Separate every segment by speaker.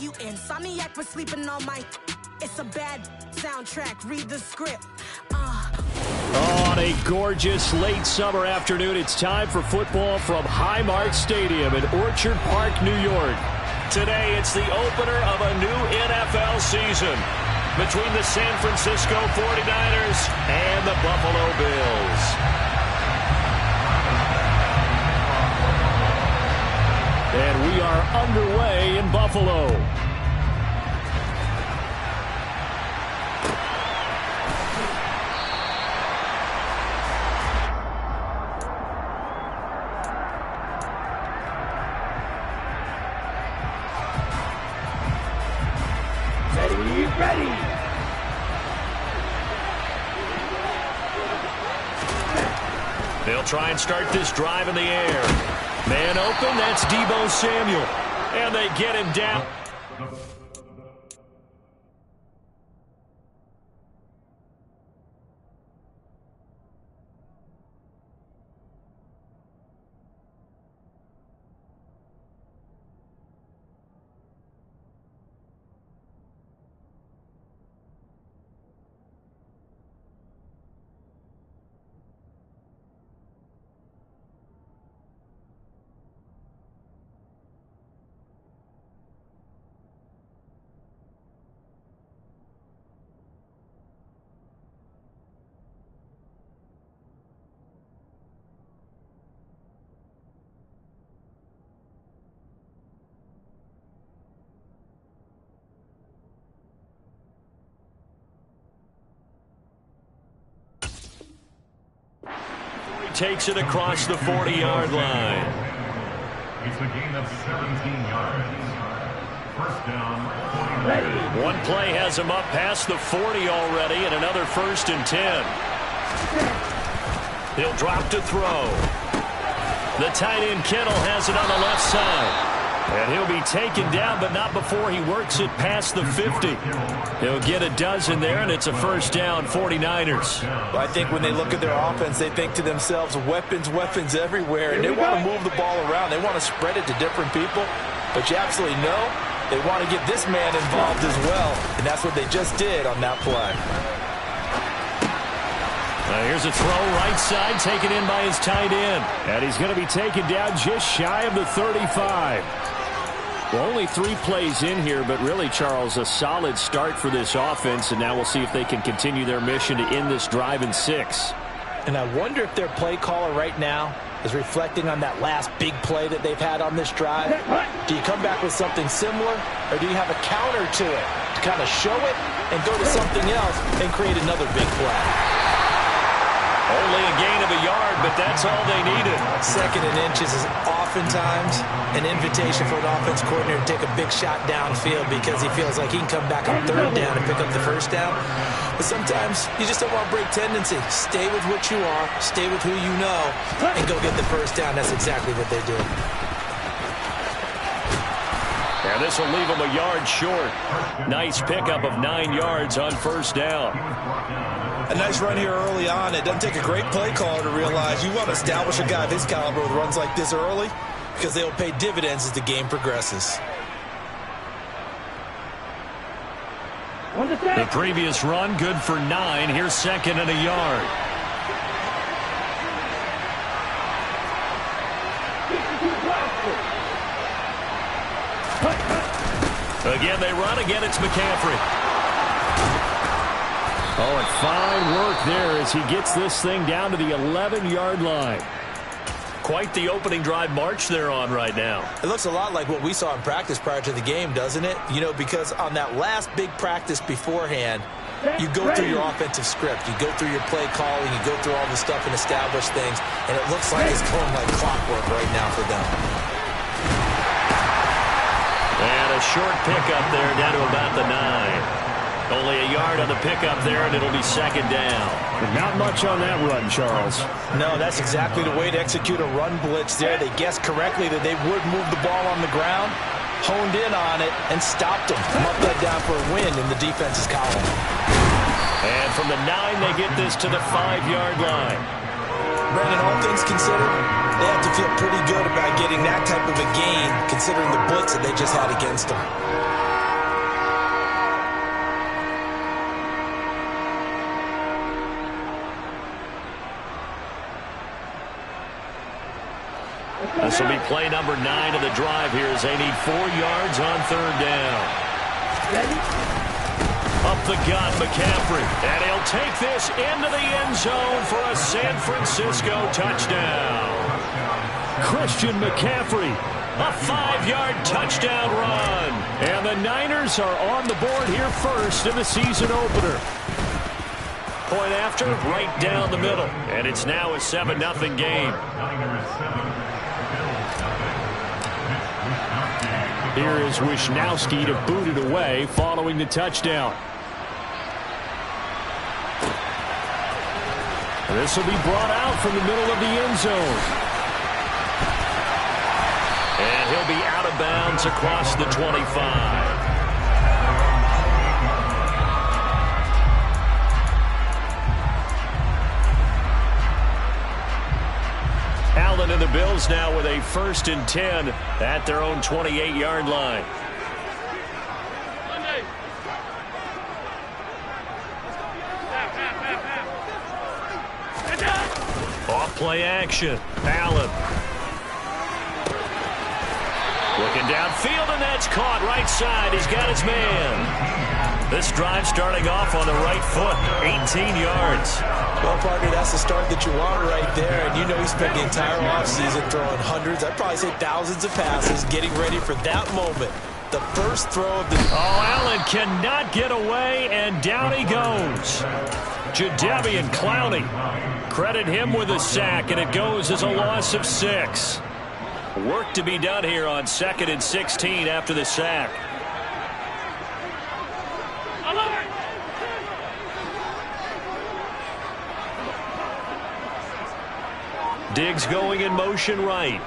Speaker 1: you insomniac for sleeping on my... It's a bad soundtrack, read the script.
Speaker 2: On a gorgeous late summer afternoon, it's time for football from Highmark Stadium in Orchard Park, New York. Today, it's the opener of a new NFL season between the San Francisco 49ers and the Buffalo Bills. And we are underway in Buffalo.
Speaker 3: Ready.
Speaker 2: They'll try and start this drive in the air. Man open, that's Deebo Samuel. And they get him down. Takes it across the 40-yard line.
Speaker 3: It's a gain of 17 yards. First down, 49.
Speaker 2: One play has him up past the 40 already, and another 1st and 10. He'll drop to throw. The tight end Kittle has it on the left side. And he'll be taken down, but not before he works it past the 50. He'll get a dozen there, and it's a first down, 49ers.
Speaker 4: Well, I think when they look at their offense, they think to themselves, weapons everywhere, and they want to move the ball around. They want to spread it to different people, but you absolutely know they want to get this man involved as well, and that's what they just did on that play.
Speaker 2: Here's a throw right side, taken in by his tight end. And he's going to be taken down just shy of the 35. Well, only 3 plays in here, but really, Charles, a solid start for this offense, and now we'll see if they can continue their mission to end this drive in 6.
Speaker 4: And I wonder if their play caller right now is reflecting on that last big play that they've had on this drive. Do you come back with something similar, or do you have a counter to it to kind of show it and go to something else and create another big play?
Speaker 2: Only a gain of a yard, but that's all they needed.
Speaker 4: 2nd and inches is oftentimes an invitation for an offense coordinator to take a big shot downfield because he feels like he can come back on 3rd down and pick up the 1st down. But sometimes you just don't want to break tendency. Stay with what you are, stay with who you know, and go get the 1st down. That's exactly what they did.
Speaker 2: And this will leave him a yard short. Nice pickup of 9 yards on 1st down.
Speaker 4: A nice run here early on. It doesn't take a great play caller to realize you want to establish a guy of his caliber with runs like this early because they will pay dividends as the game progresses.
Speaker 2: The previous run, good for 9. Here's 2nd and a yard. Again, they run. Again, it's McCaffrey. Oh, and fine work there as he gets this thing down to the 11-yard line. Quite the opening drive march they're on right now.
Speaker 4: It looks a lot like what we saw in practice prior to the game, doesn't it? You know, because on that last big practice beforehand, you go through your offensive script. You go through your play calling. You go through all the stuff and establish things. And it looks like it's going like clockwork right now for them.
Speaker 2: And a short pickup there down to about the 9. Only a yard on the pickup there, and it'll be 2nd down.
Speaker 5: But not much on that run, Charles.
Speaker 4: No, that's exactly the way to execute a run blitz there. They guessed correctly that they would move the ball on the ground, honed in on it, and stopped them. Marked that down for a win in the defense's column.
Speaker 2: And from the 9, they get this to the 5-yard line.
Speaker 4: Brandon, all things considered, they have to feel pretty good about getting that type of a gain, considering the blitz that they just had against them.
Speaker 2: This will be play number 9 of the drive here as they need 4 yards on third down. Up the gut, McCaffrey. And he'll take this into the end zone for a San Francisco touchdown. Christian McCaffrey, a 5-yard touchdown run. And the Niners are on the board here first in the season opener. Point after, right down the middle. And it's now a 7-0 game. Here is Wisnowski to boot it away following the touchdown. This will be brought out from the middle of the end zone. And he'll be out of bounds across the 25. Allen and the Bills now with a 1st and 10 at their own 28-yard line. Off play action. Allen. Looking downfield, and that's caught right side. He's got his man. This drive starting off on the right foot. 18 yards.
Speaker 4: Well, partner, that's the start that you want right there. And you know he spent the entire offseason throwing hundreds, I'd probably say thousands of passes, getting ready for that moment. The first throw of the...
Speaker 2: Oh, Allen cannot get away, and down he goes. Jadeveon Clowney. Credit him with a sack, and it goes as a loss of 6. Work to be done here on 2nd and 16 after the sack. Diggs going in motion right.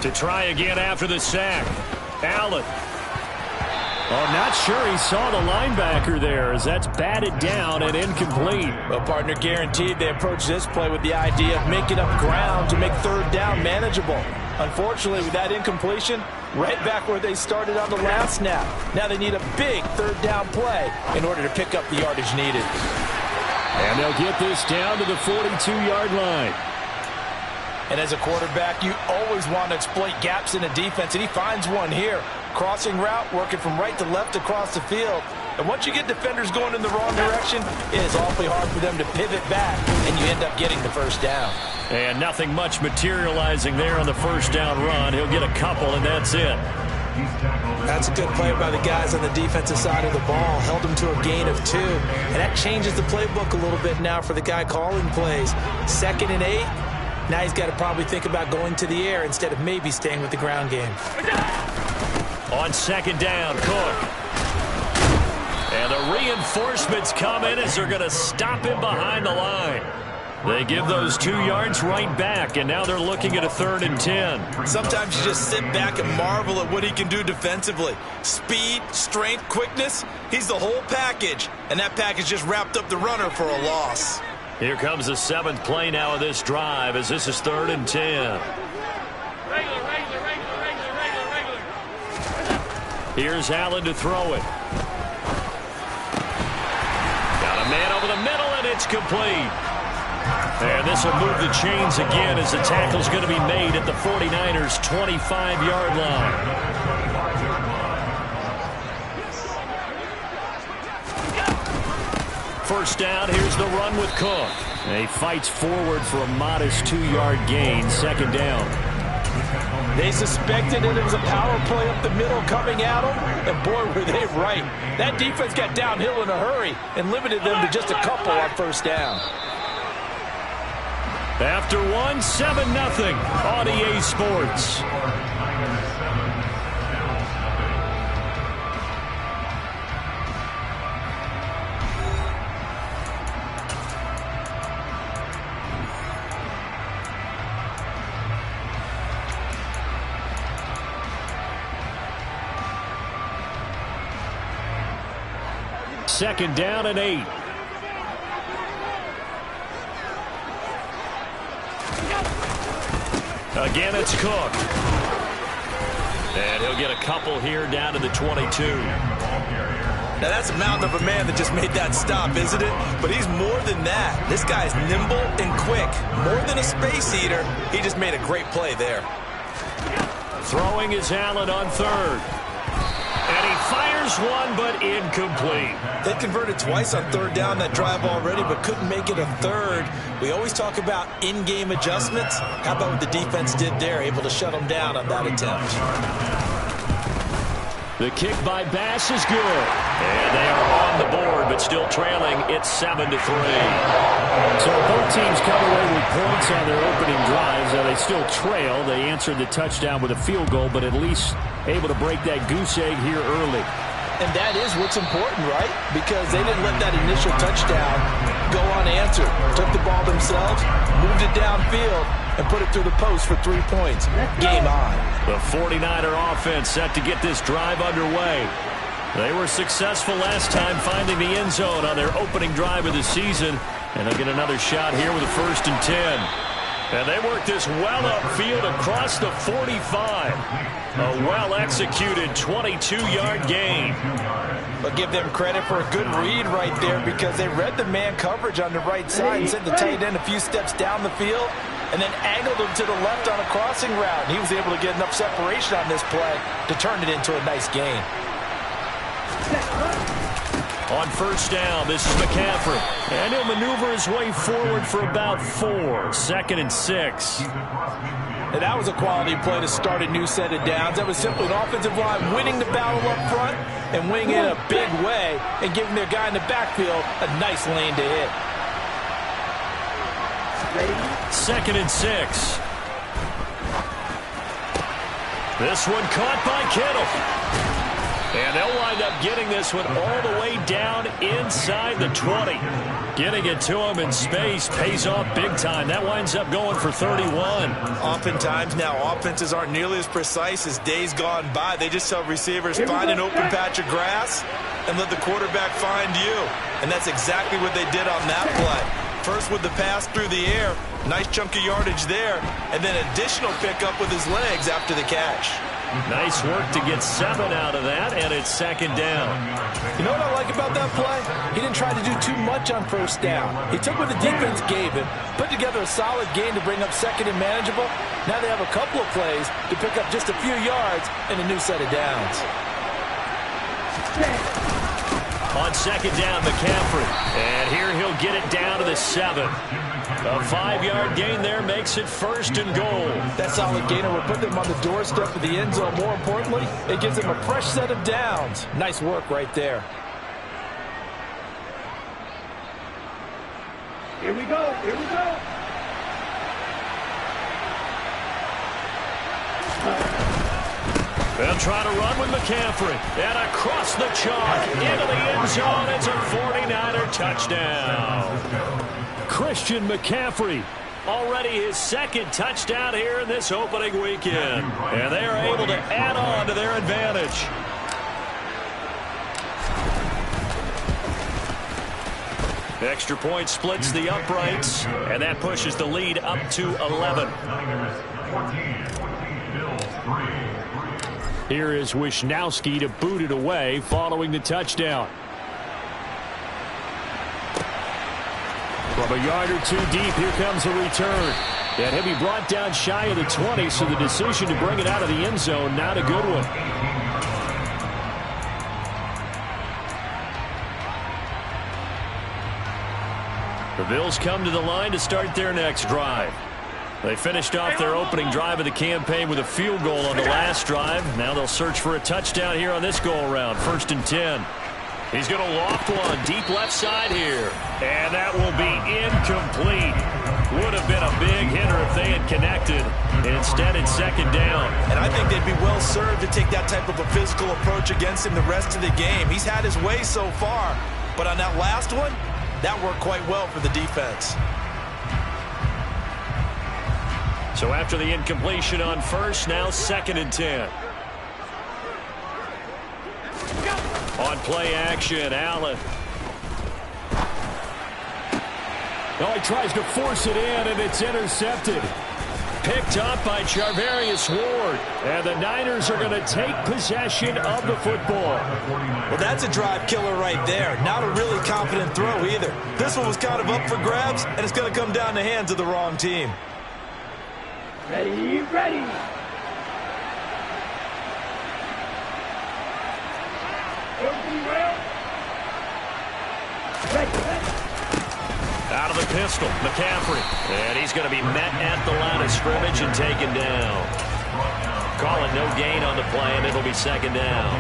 Speaker 2: To try again after the sack. Allen. Oh, not sure he saw the linebacker there as that's batted down and incomplete.
Speaker 4: Well, partner, guaranteed they approach this play with the idea of making up ground to make third down manageable. Unfortunately, with that incompletion, right back where they started on the last snap. Now they need a big third down play in order to pick up the yardage needed.
Speaker 2: And they'll get this down to the 42-yard line.
Speaker 4: And as a quarterback, you always want to exploit gaps in a defense, and he finds one here. Crossing route, working from right to left across the field. And once you get defenders going in the wrong direction, it is awfully hard for them to pivot back, and you end up getting the first down.
Speaker 2: And nothing much materializing there on the first down run. He'll get a couple, and that's it.
Speaker 4: That's a good play by the guys on the defensive side of the ball. Held them to a gain of 2. And that changes the playbook a little bit now for the guy calling plays. 2nd and 8. Now he's got to probably think about going to the air instead of maybe staying with the ground game.
Speaker 2: On 2nd down, Cook. And the reinforcements come in as they're going to stop him behind the line. They give those 2 yards right back, and now they're looking at a 3rd and 10.
Speaker 4: Sometimes you just sit back and marvel at what he can do defensively. Speed, strength, quickness, he's the whole package. And that package just wrapped up the runner for a loss.
Speaker 2: Here comes the 7th play now of this drive as this is 3rd and 10. Here's Allen to throw it. Got a man over the middle, and it's complete. And this will move the chains again as the tackle's going to be made at the 49ers' 25-yard line. First down, here's the run with Cook. And he fights forward for a modest 2-yard gain, 2nd down.
Speaker 4: They suspected it was a power play up the middle coming at them, and boy, were they right. That defense got downhill in a hurry and limited them to just a couple on first down.
Speaker 2: After 1, 7-0 on EA Sports. Second down and 8. Again, it's Cook. And he'll get a couple here down to the 22.
Speaker 4: Now, that's a mountain of a man that just made that stop, isn't it? But he's more than that. This guy's nimble and quick. More than a space eater, he just made a great play there.
Speaker 2: Throwing is Allen on third. And he fires one, but incomplete.
Speaker 4: They converted twice on third down that drive already, but couldn't make it a third. We always talk about in-game adjustments. How about what the defense did there, able to shut them down on that attempt?
Speaker 2: The kick by Bass is good. And they are on the board, but still trailing. It's 7-3.
Speaker 5: So both teams come away with points on their opening drives. They still trail. They answered the touchdown with a field goal, but at least able to break that goose egg here early.
Speaker 4: And that is what's important, right? Because they didn't let that initial touchdown go unanswered. Took the ball themselves, moved it downfield, and put it through the post for 3 points. Game on.
Speaker 2: The 49er offense set to get this drive underway. They were successful last time finding the end zone on their opening drive of the season. And they'll get another shot here with a 1st and 10. And they work this well upfield across the 45. A well-executed 22-yard gain.
Speaker 4: But give them credit for a good read right there because they read the man coverage on the right side and sent the tight end a few steps down the field and then angled him to the left on a crossing route. And he was able to get enough separation on this play to turn it into a nice gain.
Speaker 2: On 1st down, this is McCaffrey. And he'll maneuver his way forward for about 4. 2nd and 6.
Speaker 4: And that was a quality play to start a new set of downs. That was simply an offensive line winning the battle up front and winning it in a big way and giving their guy in the backfield a nice lane to hit.
Speaker 2: 2nd and 6. This one caught by Kittle. And they'll wind up getting this one all the way down inside the 20. Getting it to him in space pays off big time. That winds up going for 31.
Speaker 4: Oftentimes now offenses aren't nearly as precise as days gone by. They just tell receivers, find an open patch of grass and let the quarterback find you. And that's exactly what they did on that play. First with the pass through the air, nice chunk of yardage there, and then additional pickup with his legs after the catch.
Speaker 2: Nice work to get 7 out of that, and it's 2nd down.
Speaker 4: You know what I like about that play? He didn't try to do too much on 1st down. He took what the defense gave him, put together a solid gain to bring up 2nd and manageable. Now they have a couple of plays to pick up just a few yards and a new set of downs.
Speaker 2: On 2nd down, McCaffrey. And here he'll get it down to the 7. A 5-yard gain there makes it 1st and goal.
Speaker 4: That solid gainer will put them on the doorstep of the end zone. More importantly, it gives them a fresh set of downs. Nice work right there.
Speaker 6: Here we go. Here we go.
Speaker 2: They'll try to run with McCaffrey. And across the chalk into the end zone. It's a 49er touchdown. Christian McCaffrey, already his 2nd touchdown here in this opening weekend. And they are able to add on to their advantage. Extra point splits the uprights, and that pushes the lead up to 11. Here is Wisnowski to boot it away following the touchdown. From a yard or 2 deep, here comes a return. And he'll be brought down shy of the 20, so the decision to bring it out of the end zone, not a good one. The Bills come to the line to start their next drive. They finished off their opening drive of the campaign with a field goal on the last drive. Now they'll search for a touchdown here on this go-around. 1st and 10. He's going to loft one deep left side here. And that will be incomplete. Would have been a big hitter if they had connected. Instead, it's 2nd down.
Speaker 4: And I think they'd be well served to take that type of a physical approach against him the rest of the game. He's had his way so far. But on that last one, that worked quite well for the defense.
Speaker 2: So after the incompletion on 1st, now 2nd and 10. On play action, Allen.
Speaker 5: Oh, he tries to force it in, and it's intercepted.
Speaker 2: picked up by Charvarius Ward. And the Niners are going to take possession of the football.
Speaker 4: Well, that's a drive killer right there. Not a really confident throw either. This one was kind of up for grabs, and it's going to come down the hands of the wrong team.
Speaker 6: Ready, ready. Opening rail. Ready.
Speaker 2: Out of the pistol, McCaffrey. And he's going to be met at the line of scrimmage and taken down. Calling no gain on the play, and it'll be second down.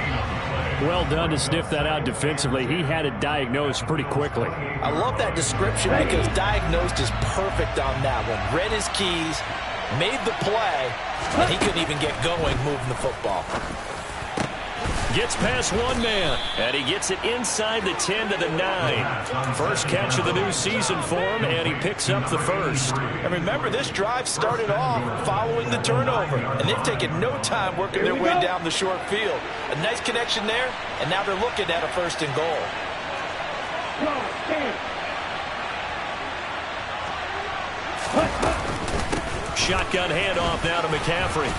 Speaker 5: Well done to sniff that out defensively. He had it diagnosed pretty quickly.
Speaker 4: I love that description because diagnosed is perfect on that one. Read his keys, made the play, and he couldn't even get going moving the football.
Speaker 2: Gets past one man, and he gets it inside the 10 to the 9. First catch of the new season for him, and he picks up the first.
Speaker 4: And remember, this drive started off following the turnover, and they've taken no time working their way down the short field. A nice connection there, and now they're looking at a first and goal.
Speaker 2: Shotgun handoff now to McCaffrey.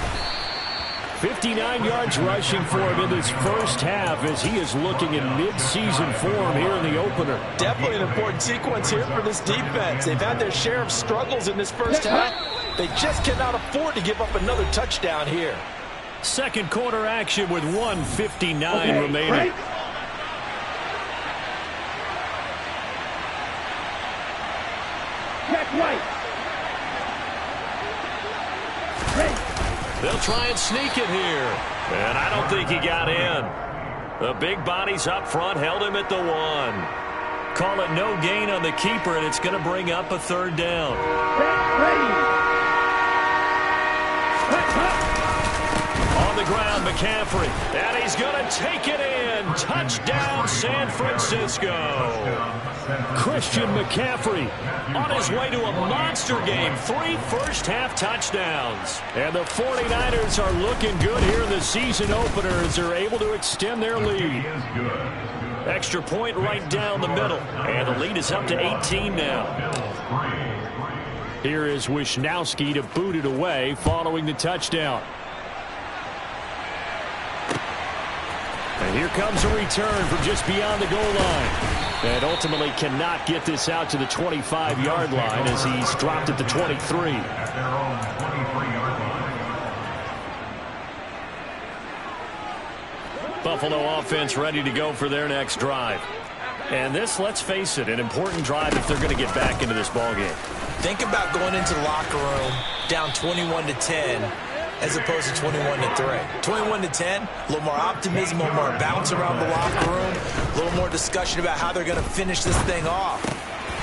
Speaker 2: 59 yards rushing for him in this first half as he is looking in mid-season form here in the opener.
Speaker 4: Definitely an important sequence here for this defense. They've had their share of struggles in this first half. They just cannot afford to give up another touchdown here.
Speaker 2: Second quarter action with 1:59 remaining.
Speaker 6: Right. Check right.
Speaker 2: They'll try and sneak it here. And I don't think he got in. The big bodies up front held him at the 1. Call it no gain on the keeper, and it's going to bring up a third down. On the ground, McCaffrey. And he's going to take it in. Touchdown, San Francisco. Christian McCaffrey on his way to a monster game. 3 first-half touchdowns. And the 49ers are looking good here in the season opener as they're able to extend their lead. Extra point right down the middle. And the lead is up to 18 now. Here is Wisnowski to boot it away following the touchdown. And here comes a return from just beyond the goal line. And ultimately cannot get this out to the 25-yard line as he's dropped at the 23. Buffalo offense ready to go for their next drive. And this, let's face it, an important drive if they're going to get back into this ballgame.
Speaker 4: Think about going into the locker room down 21-10 as opposed to 21-3. 21-10, a little more optimism, a little more bounce around the locker room, a little more discussion about how they're going to finish this thing off.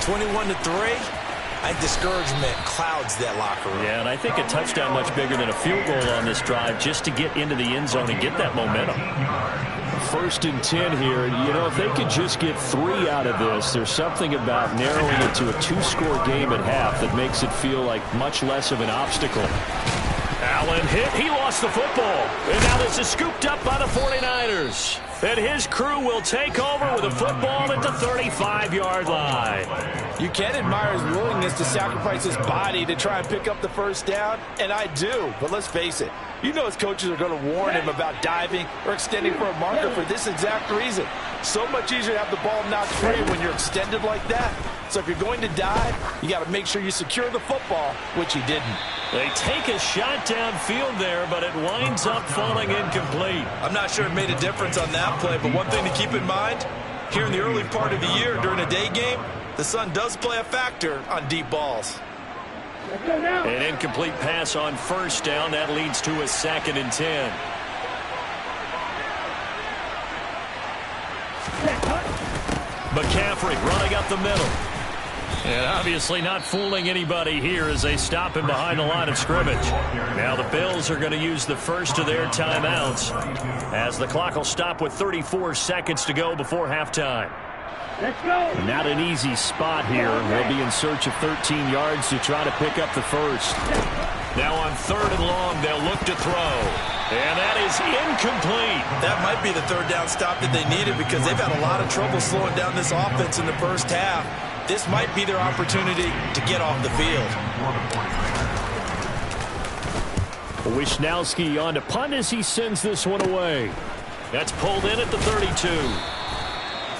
Speaker 4: 21-3, I think discouragement clouds that locker room.
Speaker 2: Yeah, and I think a touchdown much bigger than a field goal on this drive just to get into the end zone and get that momentum. 1st and 10 here. You know, if they could just get 3 out of this, there's something about narrowing it to a 2-score game at half that makes it feel like much less of an obstacle. Allen hit. He lost the football. And now this is scooped up by the 49ers. And his crew will take over with a football at the 35-yard line.
Speaker 4: You can admire his willingness to sacrifice his body to try and pick up the first down, and I do. But let's face it, you know his coaches are going to warn him about diving or extending for a marker for this exact reason. So much easier to have the ball knocked free when you're extended like that. So if you're going to dive, you got to make sure you secure the football, which he didn't.
Speaker 2: They take a shot downfield there, but it winds up falling incomplete.
Speaker 4: I'm not sure it made a difference on that play, but one thing to keep in mind, here in the early part of the year during a day game, the sun does play a factor on deep balls.
Speaker 2: An incomplete pass on first down. That leads to a 2nd and 10. McCaffrey running up the middle. And obviously not fooling anybody here as they stop him behind the line of scrimmage. Now the Bills are going to use the first of their timeouts as the clock will stop with 34 seconds to go before halftime.
Speaker 6: Let's go.
Speaker 5: Not an easy spot here. They'll be in search of 13 yards to try to pick up the first.
Speaker 2: Now on 3rd and long, they'll look to throw. And that is incomplete.
Speaker 4: That might be the 3rd down stop that they needed because they've had a lot of trouble slowing down this offense in the first half. This might be their opportunity to get off the field.
Speaker 2: Wisnowski on to punt as he sends this one away. That's pulled in at the 32.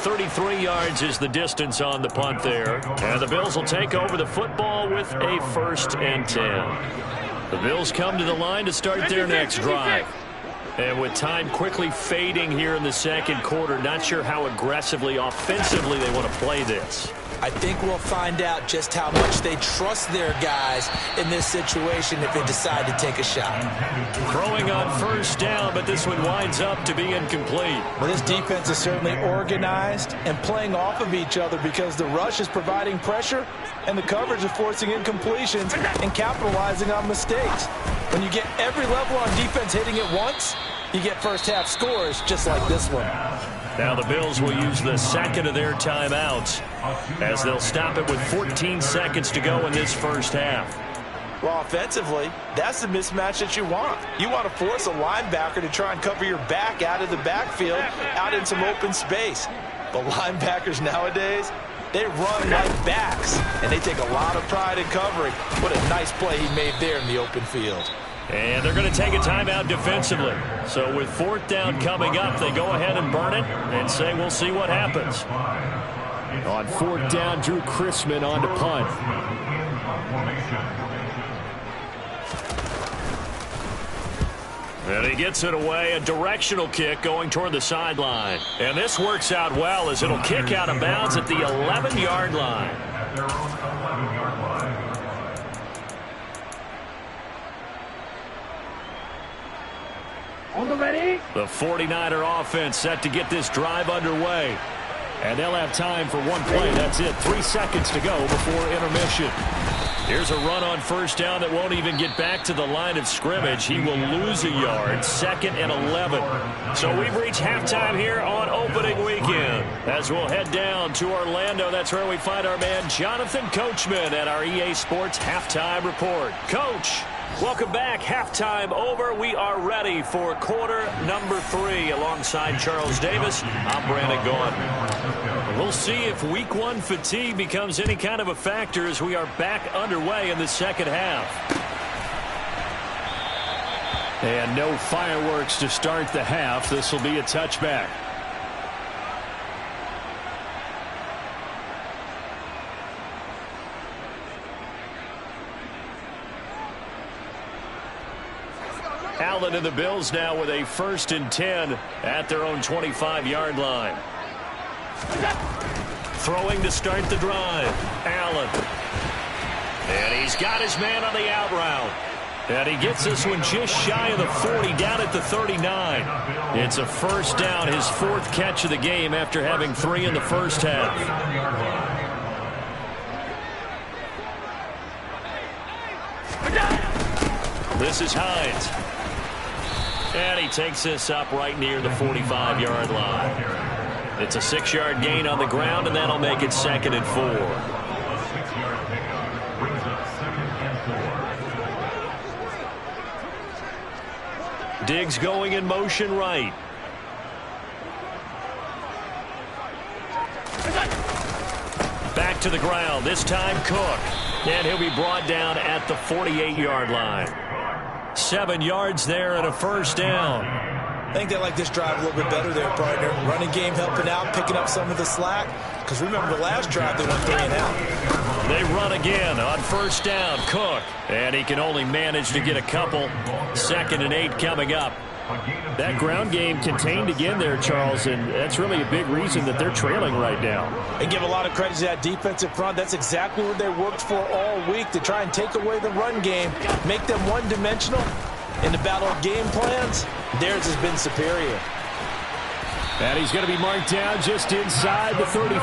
Speaker 2: 33 yards is the distance on the punt there. And the Bills will take over the football with a 1st and 10. The Bills come to the line to start their next drive. And with time quickly fading here in the second quarter, not sure how aggressively, offensively they want to play this.
Speaker 4: I think we'll find out just how much they trust their guys in this situation if they decide to take a shot.
Speaker 2: Throwing on 1st down, but this one winds up to be incomplete.
Speaker 4: Well, this defense is certainly organized and playing off of each other because the rush is providing pressure and the coverage is forcing incompletions and capitalizing on mistakes. When you get every level on defense hitting it once, you get first-half scores just like this one.
Speaker 2: Now the Bills will use the second of their timeouts as they'll stop it with 14 seconds to go in this first half.
Speaker 4: Well, offensively, that's the mismatch that you want. You want to force a linebacker to try and cover your back out of the backfield, out in some open space. But linebackers nowadays, they run like backs, and they take a lot of pride in covering. What a nice play he made there in the open field.
Speaker 2: And they're going to take a timeout defensively. So with 4th down coming up, they go ahead and burn it and say we'll see what happens. On 4th down, Drew Chrisman on to punt. And he gets it away, a directional kick going toward the sideline. And this works out well as it'll kick out of bounds at the 11-yard line.
Speaker 6: On the ready.
Speaker 2: The 49er offense set to get this drive underway. And they'll have time for one play. That's it. 3 seconds to go before intermission. Here's a run on 1st down that won't even get back to the line of scrimmage. He will lose a yard. 2nd and 11. So we've reached halftime here on opening weekend. As we'll head down to Orlando, that's where we find our man Jonathan Coachman at our EA Sports Halftime Report. Coach, welcome back. Halftime over. We are ready for quarter number 3. Alongside Charles Davis, I'm Brandon Gaudin. We'll see if week 1 fatigue becomes any kind of a factor as we are back underway in the second half. And no fireworks to start the half. This will be a touchback. Allen and the Bills now with a 1st and 10 at their own 25-yard line. Throwing to start the drive. Allen. And he's got his man on the out route. And he gets this one just shy of the 40, down at the 39. It's a 1st down, his 4th catch of the game after having 3 in the first half. This is Hines. And he takes this up right near the 45-yard line. It's a 6-yard gain on the ground, and that'll make it 2nd and 4.
Speaker 3: 6-yard pickup brings up 2nd and 4.
Speaker 2: Diggs going in motion right. Back to the ground, this time Cook. And he'll be brought down at the 48-yard line. 7 yards there and a 1st down.
Speaker 4: I think they like this drive a little bit better there, partner. Running game helping out, picking up some of the slack. Because remember the last drive, they went 3 and out.
Speaker 2: They run again on 1st down, Cook. And he can only manage to get a couple. 2nd and 8 coming up. That ground game contained again there, Charles, and that's really a big reason that they're trailing right now.
Speaker 4: And give a lot of credit to that defensive front. That's exactly what they worked for all week, to try and take away the run game, make them one-dimensional. In the battle of game plans, theirs has been superior.
Speaker 2: And he's going to be marked down just inside the 35.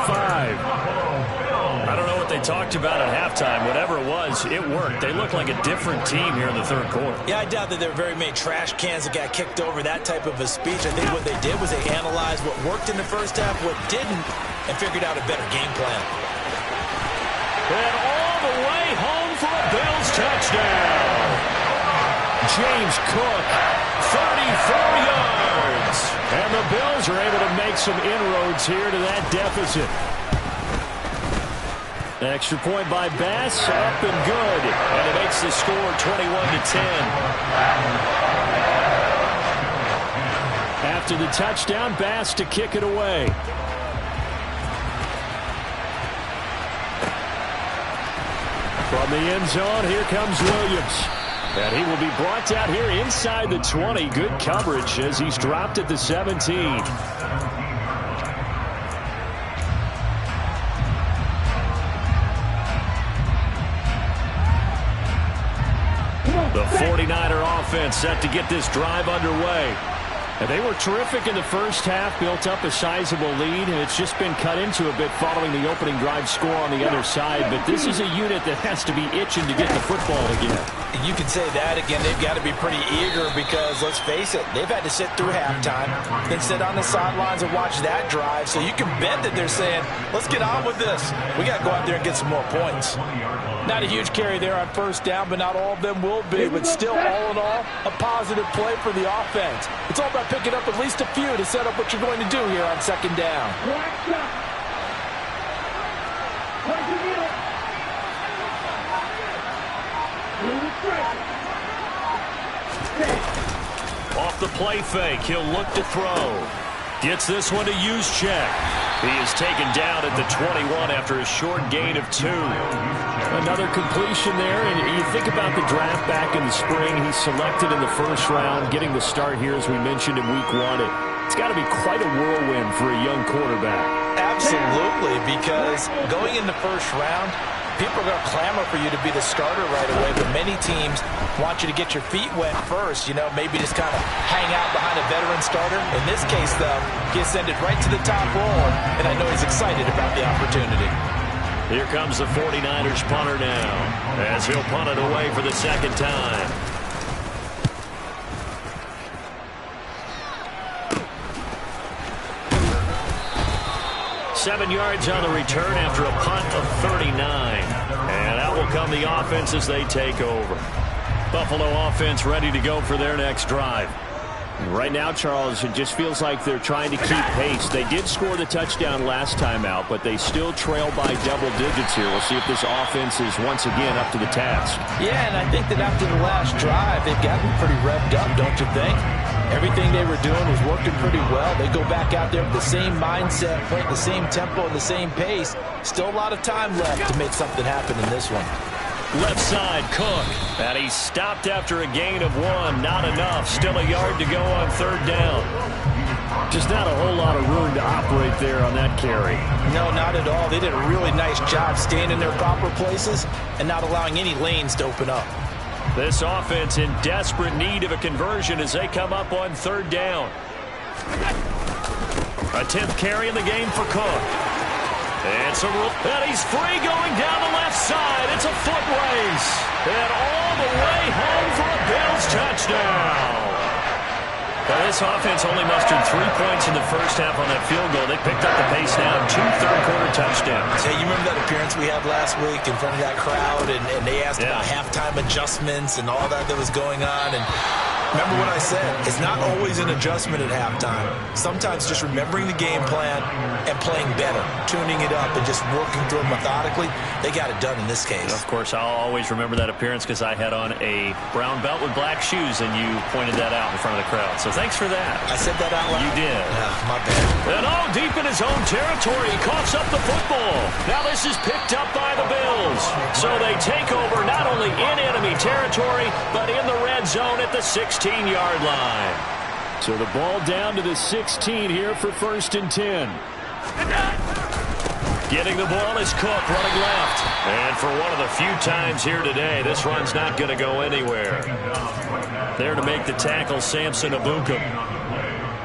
Speaker 2: I don't know what they talked about at halftime. Whatever it was, it worked. They look like a different team here in the 3rd quarter.
Speaker 4: Yeah, I doubt that there were very many trash cans that got kicked over, that type of a speech. I think what they did was they analyzed what worked in the first half, what didn't, and figured out a better game plan.
Speaker 2: And all the way home for a Bills touchdown. James Cook, 34 yards. And the Bills are able to make some inroads here to that deficit. Extra point by Bass, up and good. And it makes the score 21-10. After the touchdown, Bass to kick it away. From the end zone, here comes Williams. And he will be brought down here inside the 20. Good coverage as he's dropped at the 17. The 49er offense set to get this drive underway. And they were terrific in the first half, built up a sizable lead, and it's just been cut into a bit following the opening drive score on the other side. But this is a unit that has to be itching to get the football again.
Speaker 4: You can say that again. They've got to be pretty eager because, let's face it, they've had to sit through halftime, then sit on the sidelines and watch that drive. So you can bet that they're saying, let's get on with this. We got to go out there and get some more points. Not a huge carry there on first down, but not all of them will be. But still, all in all, a positive play for the offense. It's all about picking up at least a few to set up what you're going to do here on second down.
Speaker 2: Off the play fake, he'll look to throw. Gets this one to Juszczyk. He is taken down at the 21 after a short gain of 2. Another completion there, and you think about the draft back in the spring. He's selected in the first round, getting the start here, as we mentioned, in week 1. It's got to be quite a whirlwind for a young quarterback.
Speaker 4: Absolutely, because going in the first round, people are going to clamor for you to be the starter right away, but many teams want you to get your feet wet first, maybe just kind of hang out behind a veteran starter. In this case, though, he ascended right to the top role, and I know he's excited about the opportunity.
Speaker 2: Here comes the 49ers punter now, as he'll punt it away for the second time. Seven yards on the return after a punt of 39. And out will come the offense as they take over. Buffalo offense ready to go for their next drive. Right now, Charles, it just feels like they're trying to keep pace. They did score the touchdown last time out, but they still trail by double digits here. We'll see if this offense is once again up to the task.
Speaker 4: Yeah, and I think that after the last drive, they've gotten pretty revved up, don't you think? Everything they were doing was working pretty well. They go back out there with the same mindset, playing the same tempo and the same pace. Still a lot of time left to make something happen in this one.
Speaker 2: Left side, Cook. And he's stopped after a gain of 1. Not enough. Still a yard to go on third down. Just not a whole lot of room to operate there on that carry.
Speaker 4: No, not at all. They did a really nice job staying in their proper places and not allowing any lanes to open up.
Speaker 2: This offense in desperate need of a conversion as they come up on third down. A 10th carry in the game for Cook. And he's free going down the left side. It's a foot race. And all the way home for a Bills touchdown. Well, this offense only mustered 3 points in the first half on that field goal. They picked up the pace now in 2 third-quarter touchdowns.
Speaker 4: Hey, you remember that appearance we had last week in front of that crowd, and they asked about halftime adjustments and all that was going on, and remember what I said, it's not always an adjustment at halftime. Sometimes just remembering the game plan and playing better, tuning it up and just working through it methodically. They got it done in this case.
Speaker 2: Of course, I'll always remember that appearance because I had on a brown belt with black shoes, and you pointed that out in front of the crowd. So thanks for that.
Speaker 4: I said that out loud?
Speaker 2: You did.
Speaker 4: My bad.
Speaker 2: And deep in his own territory, he coughs up the football. Now this is picked up by the Bills. So they take over not only in enemy territory, but in the red zone at the 16-yard line. So the ball down to the 16 here for 1st and 10. Getting the ball is Cook running left. And for one of the few times here today, this run's not going to go anywhere. There to make the tackle, Samson Abuka.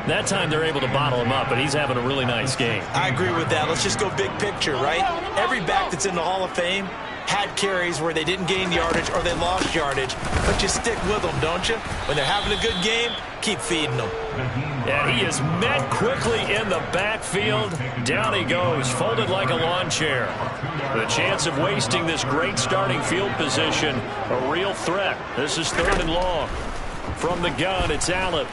Speaker 2: That time they're able to bottle him up, but he's having a really nice game.
Speaker 4: I agree with that. Let's just go big picture, right? Every back that's in the Hall of Fame had carries where they didn't gain yardage or they lost yardage, but you stick with them, don't you? When they're having a good game, keep feeding them.
Speaker 2: Yeah, he is met quickly in the backfield. Down he goes, folded like a lawn chair. The chance of wasting this great starting field position, a real threat. This is 3rd and long. From the gun, it's Allen.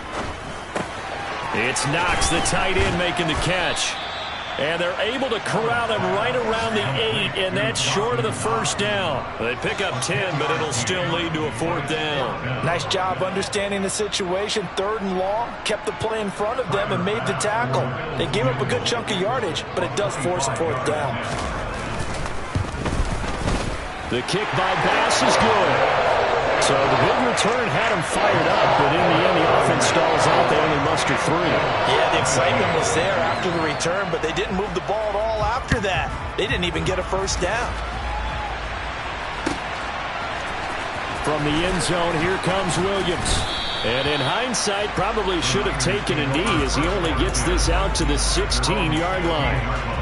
Speaker 2: It's Knox, the tight end, making the catch. And they're able to corral him right around the 8, and that's short of the first down. They pick up 10, but it'll still lead to a 4th down.
Speaker 4: Nice job understanding the situation. 3rd and long, kept the play in front of them and made the tackle. They gave up a good chunk of yardage, but it does force a 4th down.
Speaker 2: The kick by Bass is good. So the big return had him fired up, but in the end, the offense stalls out. They only muster 3.
Speaker 4: Yeah, the excitement was there after the return, but they didn't move the ball at all after that. They didn't even get a 1st down.
Speaker 2: From the end zone, here comes Williams. And in hindsight, probably should have taken a knee as he only gets this out to the 16-yard line.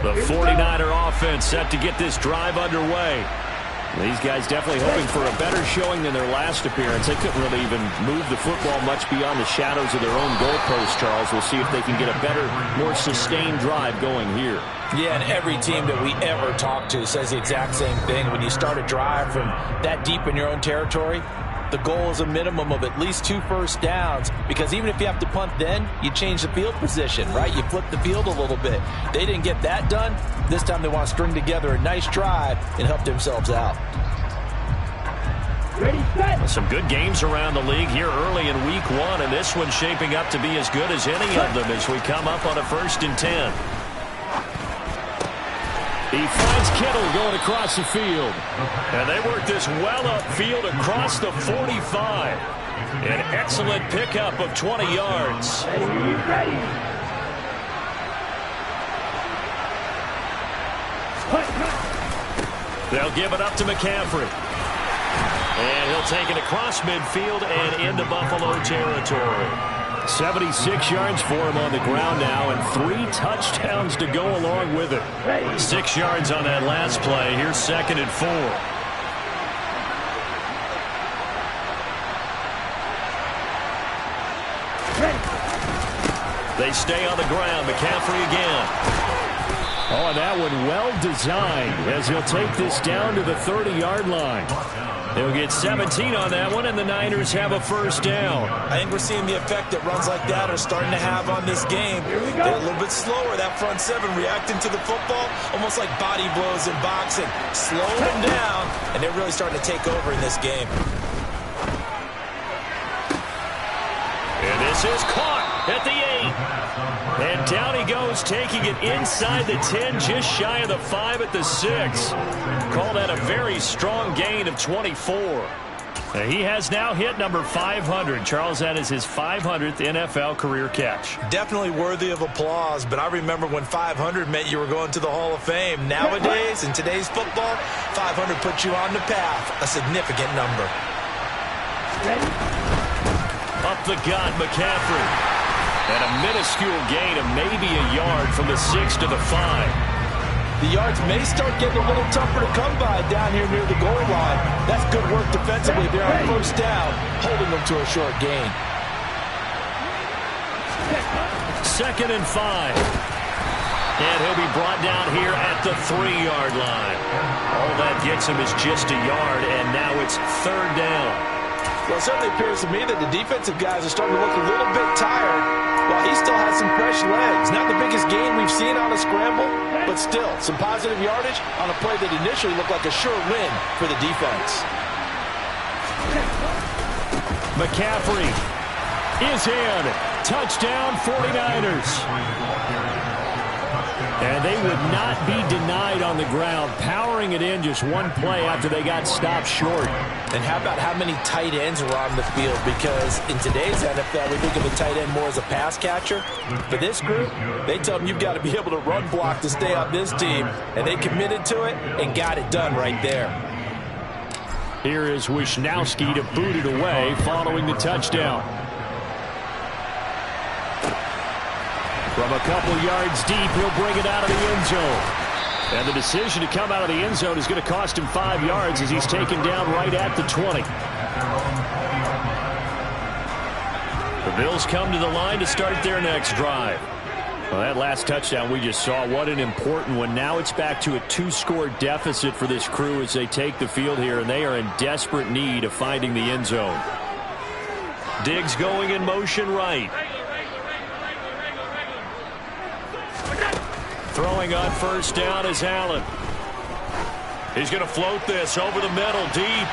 Speaker 2: The 49er offense set to get this drive underway. These guys definitely hoping for a better showing than their last appearance. They couldn't really even move the football much beyond the shadows of their own goalpost, Charles. We'll see if they can get a better, more sustained drive going here.
Speaker 4: Yeah, and every team that we ever talk to says the exact same thing. When you start a drive from that deep in your own territory, the goal is a minimum of at least 2 first downs, because even if you have to punt then, you change the field position, right? You flip the field a little bit. They didn't get that done. This time they want to string together a nice drive and help themselves out.
Speaker 6: Ready, set.
Speaker 2: Some good games around the league here early in week 1, and this one's shaping up to be as good as any of them as we come up on a 1st and 10. He finds Kittle going across the field. And they work this well upfield across the 45. An excellent pickup of 20 yards.
Speaker 6: Ready.
Speaker 2: They'll give it up to McCaffrey. And he'll take it across midfield and into Buffalo territory. 76 yards for him on the ground now, and 3 touchdowns to go along with it. 6 yards on that last play. Here's 2nd and 4. They stay on the ground. McCaffrey again. Oh, and that one well designed as he'll take this down to the 30-yard line. They'll get 17 on that one, and the Niners have a 1st down.
Speaker 4: I think we're seeing the effect that runs like that are starting to have on this game. They're a little bit slower, that front 7 reacting to the football, almost like body blows in boxing. Slow them down, and they're really starting to take over in this game.
Speaker 2: And this is caught at the 8. And down he goes, taking it inside the 10, just shy of the 5 at the 6. Call that a very strong gain of 24. He has now hit number 500. Charles, that is his 500th NFL career catch.
Speaker 4: Definitely worthy of applause, but I remember when 500 meant you were going to the Hall of Fame. Nowadays, in today's football, 500 puts you on the path, a significant number.
Speaker 2: Up the gut, McCaffrey. And a minuscule gain of maybe a yard from the 6 to the 5.
Speaker 4: The yards may start getting a little tougher to come by down here near the goal line. That's good work defensively there on 1st down, holding them to a short gain.
Speaker 2: 2nd and 5. And he'll be brought down here at the 3-yard line. All that gets him is just a yard, and now it's 3rd down.
Speaker 4: Well, it certainly appears to me that the defensive guys are starting to look a little bit tired, while he still has some fresh legs. Not the biggest gain we've seen on a scramble, but still some positive yardage on a play that initially looked like a sure win for the defense.
Speaker 2: McCaffrey is in. Touchdown 49ers. And they would not be denied on the ground, powering it in just one play after they got stopped short.
Speaker 4: And how about how many tight ends were on the field? Because in today's NFL, we think of a tight end more as a pass catcher. For this group, they tell them you've got to be able to run block to stay on this team. And they committed to it and got it done right there.
Speaker 2: Here is Wisnowski to boot it away following the touchdown. From a couple yards deep, he'll bring it out of the end zone. And the decision to come out of the end zone is going to cost him 5 yards as he's taken down right at the 20. The Bills come to the line to start their next drive.
Speaker 5: Well, that last touchdown we just saw, what an important one. Now it's back to a 2-score deficit for this crew as they take the field here, and they are in desperate need of finding the end zone.
Speaker 2: Diggs going in motion right. Throwing on first down is Allen. He's going to float this over the middle, deep.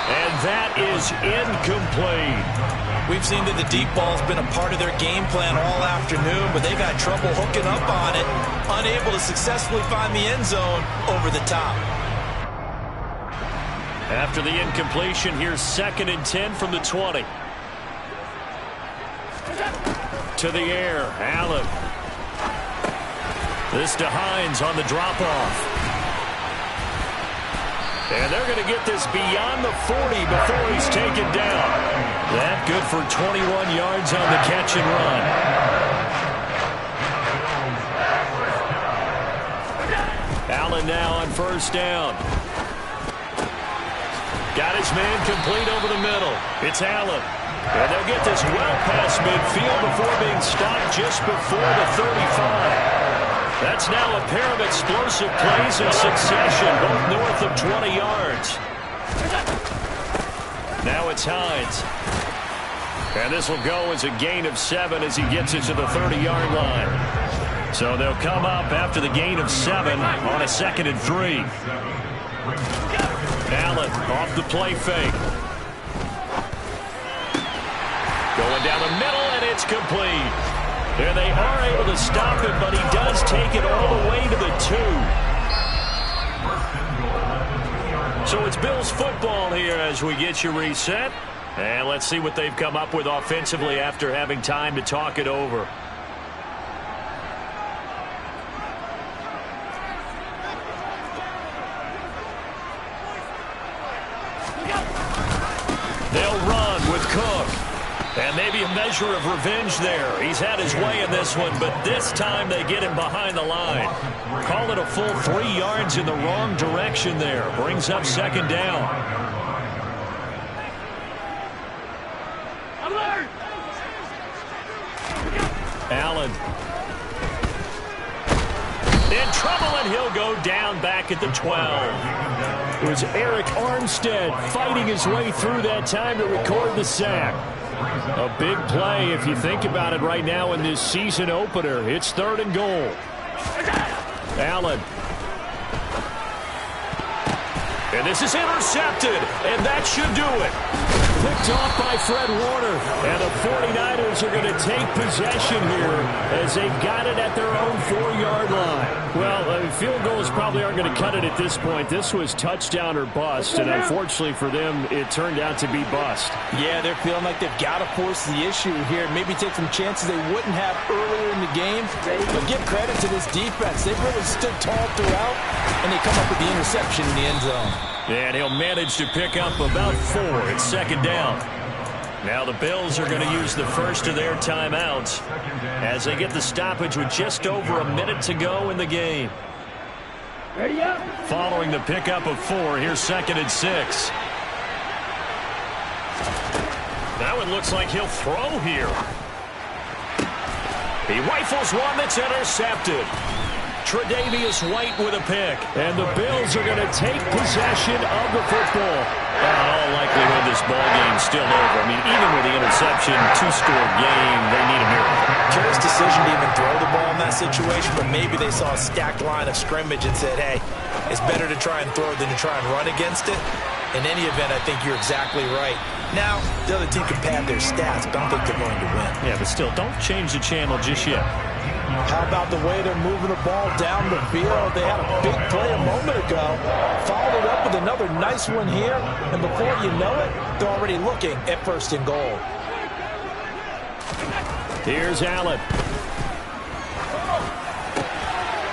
Speaker 2: And that is incomplete.
Speaker 4: We've seen that the deep ball's been a part of their game plan all afternoon, but they've had trouble hooking up on it, unable to successfully find the end zone over the top.
Speaker 2: After the incompletion, here's 2nd and 10 from the 20. To the air, Allen. This to Hines on the drop-off. And they're going to get this beyond the 40 before he's taken down. That good for 21 yards on the catch and run. Allen now on first down. Got his man complete over the middle. It's Allen. And they'll get this well past midfield before being stopped just before the 35. That's now a pair of explosive plays in succession, both north of 20 yards. Now it's Hines. And this will go as a gain of 7 as he gets it to the 30-yard line. So they'll come up after the gain of 7 on a 2nd and 3. Allen off the play fake. Going down the middle, and it's complete. And they are able to stop it, but he does take it all the way to the 2. So it's Bills football here as we get you reset. And let's see what they've come up with offensively after having time to talk it over. They'll run with Cook. And maybe a measure of revenge there. He's had his way in this one, but this time they get him behind the line. Call it a full 3 yards in the wrong direction there. Brings up 2nd down.
Speaker 6: Alert!
Speaker 2: Allen. In trouble, and he'll go down back at the 12.
Speaker 5: It was Eric Armstead fighting his way through that time to record the sack.
Speaker 2: A big play if you think about it right now in this season opener. It's 3rd and goal. Allen. And this is intercepted, and that should do it.
Speaker 5: Picked off by Fred Warner.
Speaker 2: And the 49ers are going to take possession here as they've got it at their own 4-yard line.
Speaker 5: Well, field goals probably aren't going to cut it at this point. This was touchdown or bust, and unfortunately for them, it turned out to be bust.
Speaker 4: Yeah, they're feeling like they've got to force the issue here. Maybe take some chances they wouldn't have earlier in the game. But give credit to this defense. They've really stood tall throughout, and they come up with the interception in the end zone.
Speaker 2: And he'll manage to pick up about 4. It's 2nd down. Now the Bills are going to use the first of their timeouts as they get the stoppage with just over a minute to go in the game.
Speaker 6: Ready up!
Speaker 2: Following the pickup of 4, here's 2nd and 6. Now it looks like he'll throw here. He rifles one that's intercepted. Tre'Davious White with a pick.
Speaker 5: And the Bills are going to take possession of the football.
Speaker 2: In all likelihood, this ball game's still over. I mean, even with the interception, 2-score game, they need a miracle.
Speaker 4: Curious decision to even throw the ball in that situation, but maybe they saw a stacked line of scrimmage and said, hey, it's better to try and throw than to try and run against it. In any event, I think you're exactly right. Now, the other team can pad their stats, but I don't think they're going to win.
Speaker 2: Yeah, but still, don't change the channel just yet.
Speaker 4: How about the way they're moving the ball down the field? They had a big play a moment ago. Followed it up with another nice one here. And before you know it, they're already looking at 1st and goal.
Speaker 2: Here's Allen.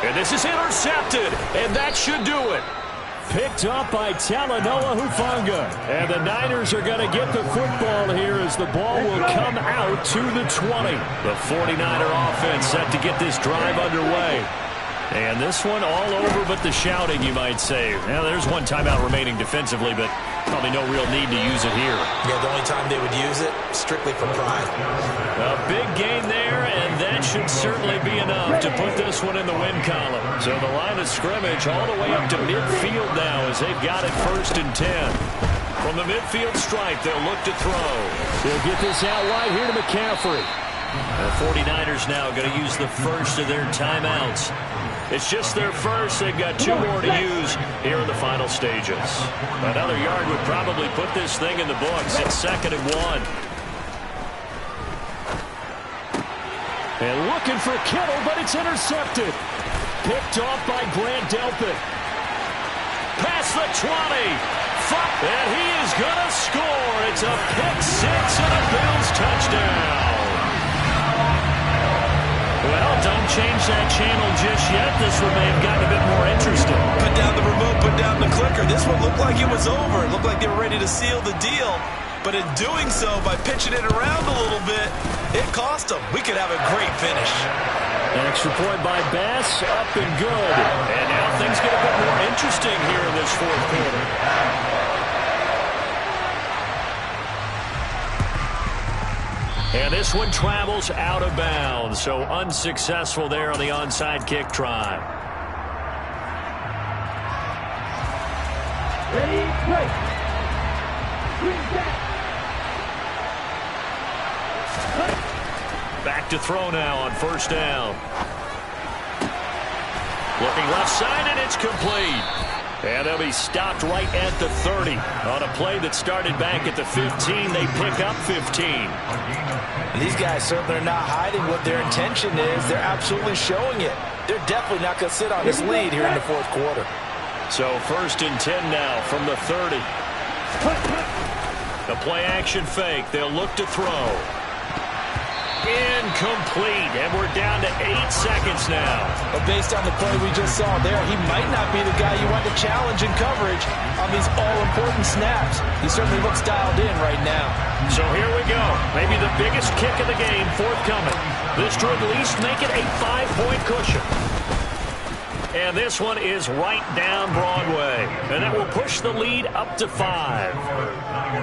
Speaker 2: And this is intercepted. And that should do it.
Speaker 5: Picked up by Talanoa Hufanga.
Speaker 2: And the Niners are going to get the football here as the ball will come out to the 20. The 49er offense set to get this drive underway. And this one all over but the shouting, you might say. Now, there's one timeout remaining defensively, but probably no real need to use it here.
Speaker 4: Yeah, the only time they would use it, strictly for pride.
Speaker 2: A big gain there, and that should certainly be enough to put this one in the win column. So the line of scrimmage all the way up to midfield now as they've got it 1st and 10. From the midfield stripe, they'll look to throw.
Speaker 5: They'll get this out wide here to McCaffrey.
Speaker 2: The 49ers now going to use the first of their timeouts. It's just their first. They've got 2 more to use here in the final stages. Another yard would probably put this thing in the books. It's 2nd and 1.
Speaker 5: And looking for Kittle, but it's intercepted. Picked off by Grant Delpit.
Speaker 2: Past the 20. And he is going to score. It's a pick 6 and a Bills touchdown. Well, don't change that channel just yet. This one may have gotten a bit more interesting.
Speaker 4: Put down the remote, put down the clicker. This one looked like it was over. It looked like they were ready to seal the deal. But in doing so, by pitching it around a little bit, it cost them. We could have a great finish.
Speaker 5: An extra point by Bass, up and good.
Speaker 2: And now things get a bit more interesting here in this 4th quarter. And this one travels out of bounds, so unsuccessful there on the onside kick try.
Speaker 6: Ready, break. Green back.
Speaker 2: Back to throw now on 1st down. Looking left side, and it's complete. And they'll be stopped right at the 30. On a play that started back at the 15, they pick up 15.
Speaker 4: And these guys certainly are not hiding what their intention is. They're absolutely showing it. They're definitely not going to sit on this lead here in the 4th quarter.
Speaker 2: So 1st and 10 now from the 30. The play action fake. They'll look to throw. Incomplete, and we're down to 8 seconds now.
Speaker 4: But based on the play we just saw there, he might not be the guy you want to challenge in coverage on these all-important snaps. He certainly looks dialed in right now.
Speaker 2: So here we go. Maybe the biggest kick of the game forthcoming. This to at least make it a 5-point cushion. And this one is right down Broadway. And that will push the lead up to 5.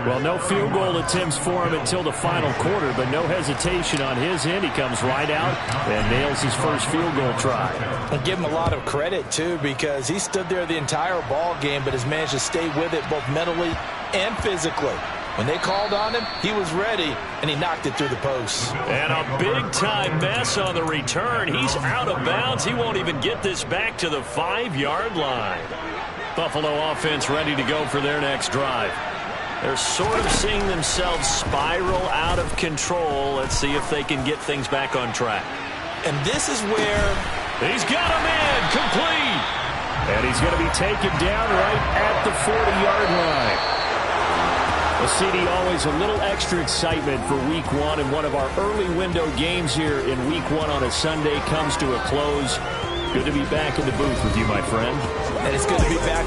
Speaker 5: Well, no field goal attempts for him until the final quarter, but no hesitation on his end. He comes right out and nails his first field goal try.
Speaker 4: And give him a lot of credit, too, because he stood there the entire ball game, but has managed to stay with it both mentally and physically. When they called on him, he was ready, and he knocked it through the posts.
Speaker 2: And a big-time mess on the return. He's out of bounds. He won't even get this back to the 5-yard line. Buffalo offense ready to go for their next drive. They're sort of seeing themselves spiral out of control. Let's see if they can get things back on track.
Speaker 4: And this is where
Speaker 2: he's got a man complete.
Speaker 5: And he's going to be taken down right at the 40-yard line. Well, CD, always a little extra excitement for Week 1, and one of our early window games here in Week 1 on a Sunday comes to a close. Good to be back in the booth with you, my friend.
Speaker 4: And it's good to be back in